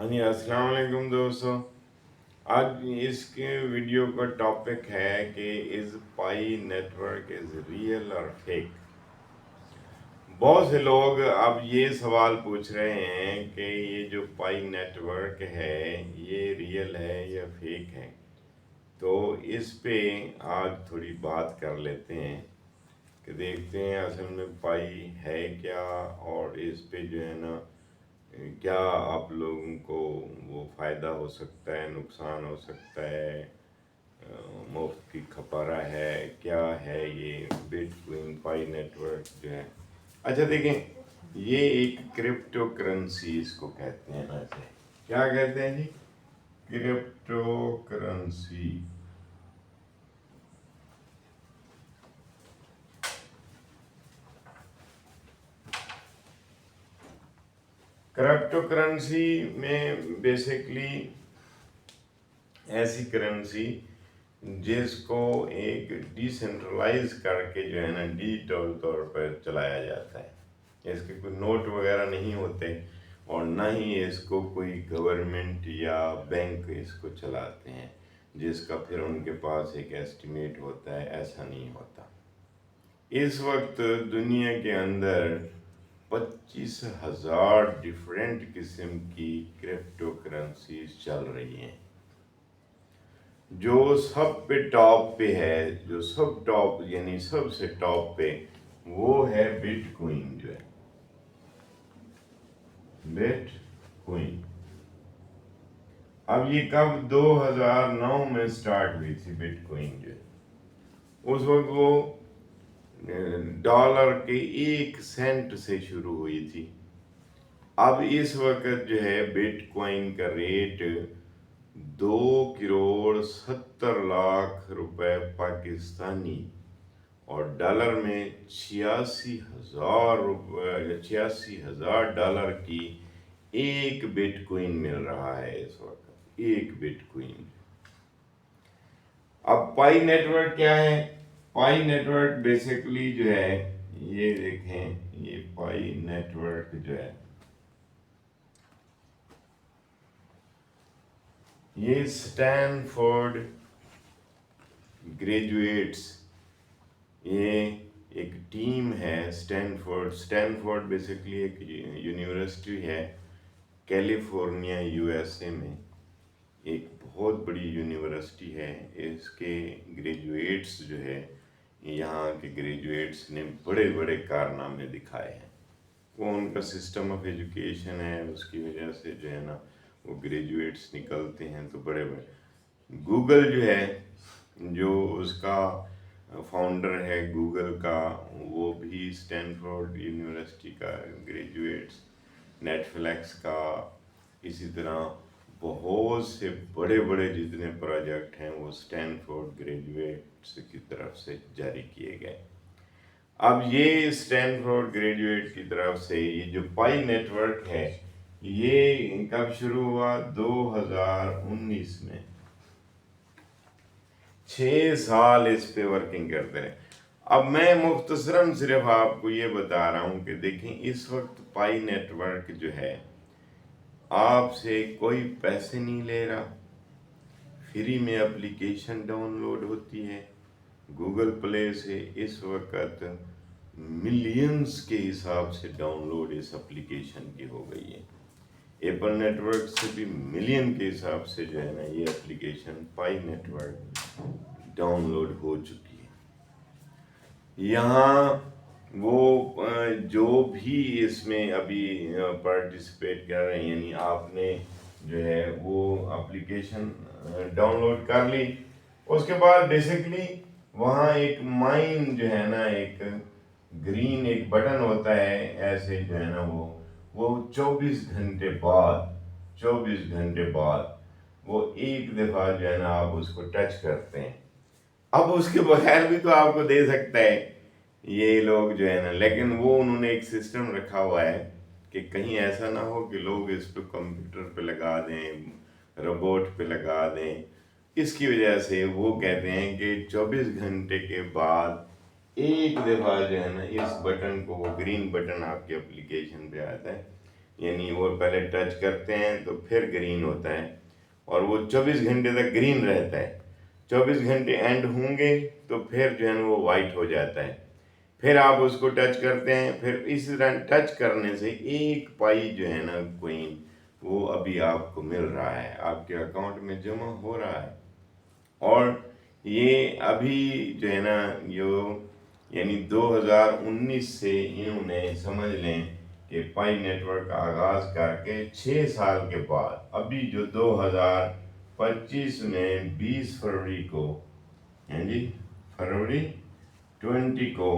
हाँ जी, अस्सलाम वालेकुम दोस्तों। आज इसके वीडियो का टॉपिक है कि is pi network is real और फेक। बहुत से लोग अब ये सवाल पूछ रहे हैं कि ये जो पाई नेटवर्क है ये रियल है या फेक है। तो इस पे आज थोड़ी बात कर लेते हैं कि देखते हैं असल में पाई है क्या, और इस पे जो है ना क्या आप लोगों को वो फ़ायदा हो सकता है, नुकसान हो सकता है, मुफ्त की खपारा है, क्या है ये बिटकॉइन पाई नेटवर्क जो है। अच्छा देखें, ये एक क्रिप्टो करेंसी इसको कहते हैं वैसे। क्या कहते हैं जी? Crypto currency. क्रिप्टो करेंसी में बेसिकली ऐसी करेंसी जिसको एक डिसेंट्रलाइज करके जो है ना डिजिटल तौर पर चलाया जाता है। इसके कोई नोट वगैरह नहीं होते और ना ही इसको कोई गवर्नमेंट या बैंक इसको चलाते हैं जिसका फिर उनके पास एक एस्टिमेट होता है, ऐसा नहीं होता। इस वक्त दुनिया के अंदर 25,000 डिफरेंट किस्म की क्रिप्टो करेंसीज चल रही हैं। जो सब पे टॉप पे है, जो सब टॉप यानी सबसे टॉप पे, वो है बिटकॉइन जो है, बिटकॉइन। अब ये कब 2009 में स्टार्ट हुई थी बिटकॉइन जो है। उस वक्त वो डॉलर के 1 सेंट से शुरू हुई थी। अब इस वक्त जो है बिटकॉइन का रेट 2,70,00,000 रुपए पाकिस्तानी और डॉलर में 86,000 की एक बिटकॉइन मिल रहा है इस वक्त, एक बिटकॉइन। अब पाई नेटवर्क क्या है? पाई नेटवर्क बेसिकली जो है, ये देखें, ये पाई नेटवर्क जो है, ये स्टैनफोर्ड ग्रेजुएट्स, ये एक टीम है स्टैनफोर्ड। स्टैनफोर्ड बेसिकली एक यूनिवर्सिटी है कैलिफोर्निया यूएसए में, एक बहुत बड़ी यूनिवर्सिटी है। इसके ग्रेजुएट्स जो है, यहाँ के ग्रेजुएट्स ने बड़े बड़े कारनामे दिखाए हैं। वो उनका सिस्टम ऑफ एजुकेशन है, उसकी वजह से जो है ना वो ग्रेजुएट्स निकलते हैं तो बड़े बड़े। गूगल जो है, जो उसका फाउंडर है गूगल का, वो भी स्टैनफोर्ड यूनिवर्सिटी का ग्रेजुएट्स। नेटफ्लिक्स का इसी तरह बहुत से बड़े बड़े जितने प्रोजेक्ट हैं वो स्टैनफोर्ड ग्रेजुएट्स की तरफ से जारी किए गए। अब ये स्टैनफोर्ड ग्रेजुएट की तरफ से ये जो पाई नेटवर्क है, ये कब शुरू हुआ? 2019 में। 6 साल इस पे वर्किंग करते रहे। अब मैं मुख्तसरन सिर्फ आपको ये बता रहा हूँ कि देखें, इस वक्त पाई नेटवर्क जो है आपसे कोई पैसे नहीं ले रहा, फ्री में एप्लीकेशन डाउनलोड होती है गूगल प्ले से। इस वक्त मिलियंस के हिसाब से डाउनलोड इस एप्लीकेशन की हो गई है। एप्पल नेटवर्क से भी मिलियन के हिसाब से जो है ना ये एप्लीकेशन पाई नेटवर्क डाउनलोड हो चुकी है। यहाँ वो जो भी इसमें अभी पार्टिसिपेट कर रहे हैं, यानी आपने जो है वो एप्लीकेशन डाउनलोड कर ली, उसके बाद बेसिकली वहाँ एक माइन जो है ना, एक ग्रीन एक बटन होता है ऐसे जो है ना, वो 24 घंटे बाद वो एक दफ़ा जो है ना आप उसको टच करते हैं। अब उसके बगैर भी तो आपको दे सकता है ये लोग जो है ना, लेकिन वो उन्होंने एक सिस्टम रखा हुआ है कि कहीं ऐसा ना हो कि लोग इस पे कंप्यूटर पे लगा दें, रोबोट पे लगा दें। इसकी वजह से वो कहते हैं कि 24 घंटे के बाद एक दफ़ा जो है ना इस बटन को, वो ग्रीन बटन आपके एप्लीकेशन पे आता है, यानी वो पहले टच करते हैं तो फिर ग्रीन होता है और वो 24 घंटे तक ग्रीन रहता है। 24 घंटे एंड होंगे तो फिर जो है ना वो वाइट हो जाता है। फिर आप उसको टच करते हैं, फिर इस तरह टच करने से 1 पाई जो है ना क्वीन वो अभी आपको मिल रहा है, आपके अकाउंट में जमा हो रहा है। और ये अभी जो है ना यो यानी 2019 से इन्होंने समझ लें कि पाई नेटवर्क का आगाज़ करके 6 साल के बाद अभी जो 2025 में 20 फरवरी को, हैं जी, फरवरी 20 को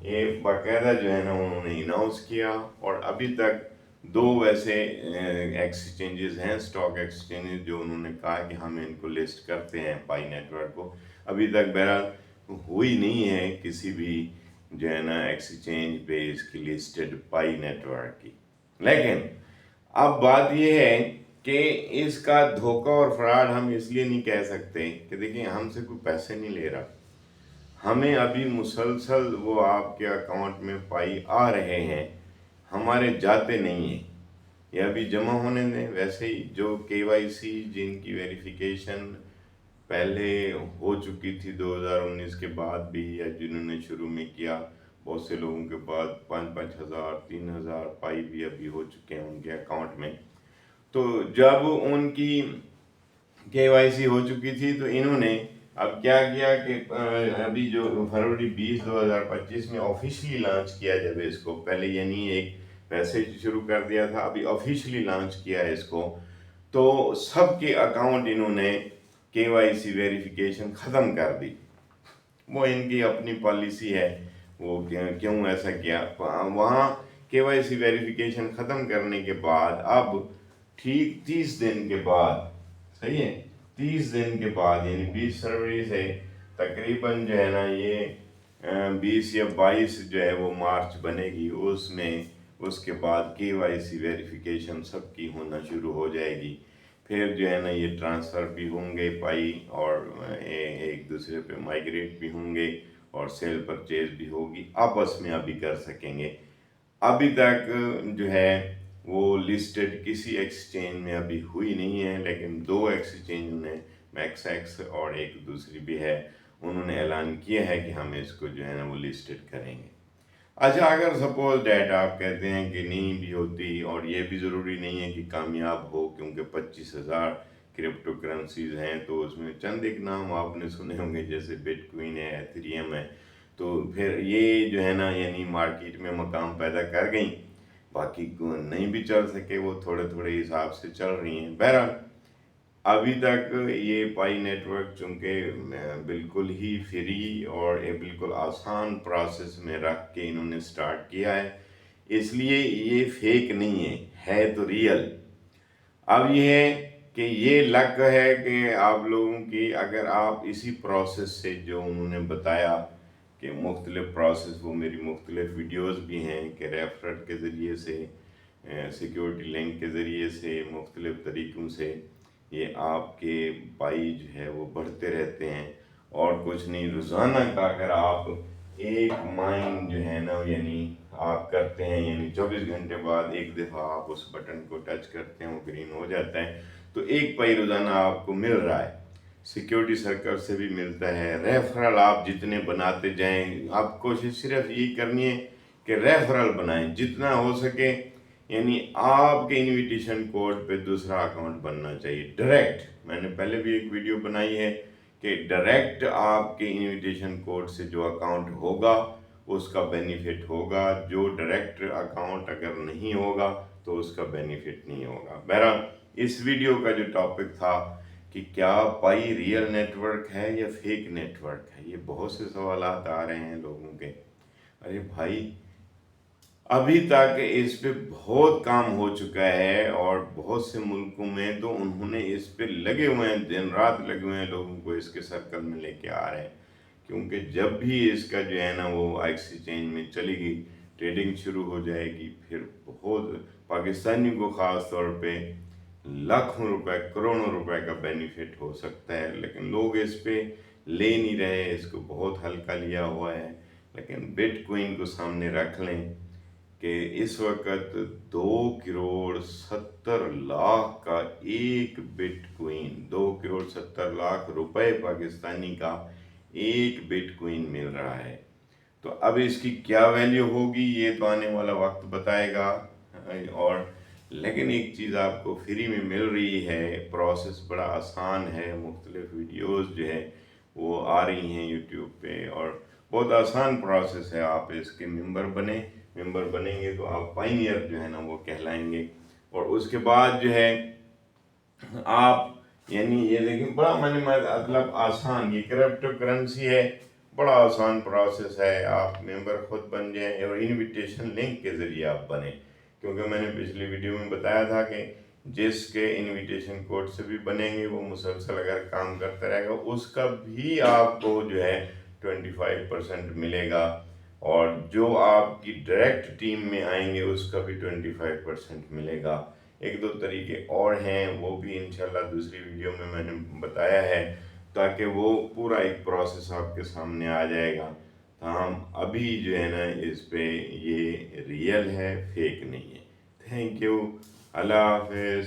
ये बाकायदा जो है ना उन्होंने अनाउंस किया। और अभी तक 2 वैसे एक्सचेंजेस हैं, स्टॉक एक्सचेंजेस, जो उन्होंने कहा कि हम इनको लिस्ट करते हैं पाई नेटवर्क को। अभी तक बहरहाल हुई नहीं है किसी भी जो है ना एक्सचेंज पे इसकी लिस्टेड पाई नेटवर्क की। लेकिन अब बात यह है कि इसका धोखा और फ्रॉड हम इसलिए नहीं कह सकते कि देखिए हमसे कोई पैसे नहीं ले रहा, हमें अभी मुसलसल वो आपके अकाउंट में पाई आ रहे हैं, हमारे जाते नहीं हैं, ये अभी जमा होने दें। वैसे ही जो केवाईसी जिनकी वेरिफिकेशन पहले हो चुकी थी 2019 के बाद भी, या जिन्होंने शुरू में किया, बहुत से लोगों के बाद 5-5 हज़ार 3,000 पाई भी अभी हो चुके हैं उनके अकाउंट में। तो जब उनकी केवाईसी हो चुकी थी तो इन्होंने अब क्या किया कि अभी जो फरवरी 20 2025 में ऑफिशियली लॉन्च किया, जब इसको पहले यानी एक वैसे शुरू कर दिया था, अभी ऑफिशियली लॉन्च किया है इसको, तो सबके अकाउंट इन्होंने केवाईसी वेरिफिकेशन ख़त्म कर दी। वो इनकी अपनी पॉलिसी है, वो क्यों ऐसा किया। वहाँ केवाईसी वेरिफिकेशन ख़त्म करने के बाद अब ठीक 30 दिन के बाद, सही है, 30 दिन के बाद यानी 20 फरवरी से तकरीबन जो है ना ये 20 या 22 जो है वो मार्च बनेगी, उसमें उसके बाद केवाईसी वेरिफिकेशन सबकी होना शुरू हो जाएगी। फिर जो है ना ये ट्रांसफ़र भी होंगे पाई और एक दूसरे पे माइग्रेट भी होंगे और सेल परचेज भी होगी, आपस में अभी कर सकेंगे। अभी तक जो है वो लिस्टेड किसी एक्सचेंज में अभी हुई नहीं है, लेकिन 2 एक्सचेंज ने, मैक्सएक्स और एक दूसरी भी है, उन्होंने ऐलान किया है कि हम इसको जो है ना वो लिस्टेड करेंगे। अच्छा, अगर सपोज डैट आप कहते हैं कि नहीं भी होती, और ये भी ज़रूरी नहीं है कि कामयाब हो, क्योंकि 25,000 क्रिप्टो करेंसीज हैं, तो उसमें चंद एक नाम आपने सुने होंगे जैसे बिटकॉइन है, एथेरियम है, तो फिर ये जो है ना यानी मार्केट में मकाम पैदा कर गई। बाकी नहीं भी चल सके, वो थोड़े थोड़े हिसाब से चल रही हैं। बहरहाल अभी तक ये पाई नेटवर्क चूँकि बिल्कुल ही फ्री और ये बिल्कुल आसान प्रोसेस में रख के इन्होंने स्टार्ट किया है, इसलिए ये फेक नहीं है तो रियल। अब ये है कि ये लक है कि आप लोगों की, अगर आप इसी प्रोसेस से जो उन्होंने बताया कि मुख्तलिफ प्रोसेस, वो मेरी मुख्तलिफ वीडियोस भी हैं कि रेफरल के ज़रिए से, सिक्योरिटी लिंक के ज़रिए से, मुख्तलिफ तरीक़ों से ये आपके पाई जो है वो बढ़ते रहते हैं। और कुछ नहीं, रोज़ाना का अगर आप एक माइन जो है ना यानी आप करते हैं, यानी 24 घंटे बाद एक दफ़ा आप उस बटन को टच करते हैं, वो ग्रीन हो जाता है, तो 1 पाई रोज़ाना आपको मिल रहा है। सिक्योरिटी सर्कल से भी मिलता है। रेफरल आप जितने बनाते जाएं, आप कोशिश सिर्फ यही करनी है कि रेफरल बनाएं जितना हो सके, यानी आपके इनविटेशन कोड पे दूसरा अकाउंट बनना चाहिए डायरेक्ट। मैंने पहले भी एक वीडियो बनाई है कि डायरेक्ट आपके इनविटेशन कोड से जो अकाउंट होगा उसका बेनिफिट होगा, जो डायरेक्ट अकाउंट अगर नहीं होगा तो उसका बेनिफिट नहीं होगा। बहरहाल इस वीडियो का जो टॉपिक था कि क्या पाई रियल नेटवर्क है या फेक नेटवर्क है, ये बहुत से सवाल आ रहे हैं लोगों के। अरे भाई, अभी तक इस पे बहुत काम हो चुका है और बहुत से मुल्कों में तो उन्होंने इस पे लगे हुए हैं, दिन रात लगे हुए हैं, लोगों को इसके सर्कल में लेके आ रहे हैं। क्योंकि जब भी इसका जो है ना वो एक्सचेंज में चलेगी, ट्रेडिंग शुरू हो जाएगी, फिर बहुत पाकिस्तानियों को ख़ास तौर पे लाखों रुपए, करोड़ों रुपए का बेनिफिट हो सकता है। लेकिन लोग इस पे ले नहीं रहे, इसको बहुत हल्का लिया हुआ है। लेकिन बिटकॉइन को सामने रख लें, کہ اس وقت 2,70,00,000 کا ایک بٹ کوئن، 2,70,00,000 روپے پاکستانی کا ایک بٹ کوئن مل رہا ہے۔ تو اب اس کی کیا ویلیو ہوگی یہ تو آنے والا وقت بتائے گا، اور لیکن ایک چیز آپ کو فری میں مل رہی ہے، پروسیس بڑا آسان ہے، مختلف ویڈیوز جو ہے وہ آ رہی ہیں یوٹیوب پہ، اور بہت آسان پروسیس ہے۔ آپ اس کے ممبر بنیں گے تو آپ پائنیئر جو ہے نا وہ کہلائیں گے، اور اس کے بعد جو ہے آپ یعنی یہ دیکھیں بڑا مطلب آسان، یہ کرپٹو کرنسی ہے، بڑا آسان پروسیس ہے۔ آپ ممبر خود بن جائیں اور انویٹیشن لنک کے ذریعے آپ بنیں، کیونکہ میں نے پچھلی ویڈیو میں بتایا تھا کہ جس کے انویٹیشن کوڈ سے بھی بنیں گے وہ مسلسل اگر کام کرتا رہے گا اس کا بھی آپ کو جو ہے 25% ملے گا، اور جو آپ کی ڈائریکٹ ٹیم میں آئیں گے اس کا بھی 25% ملے گا۔ ایک دو طریقے اور ہیں، وہ بھی انشاءاللہ دوسری ویڈیو میں نے بتایا ہے، تاکہ وہ پورا ایک پروسیس آپ کے سامنے آ جائے گا۔ تاہم ابھی جو ہے نا اس پہ یہ ریئل ہے، فیک نہیں ہے۔ تھینک یو، اللہ حافظ۔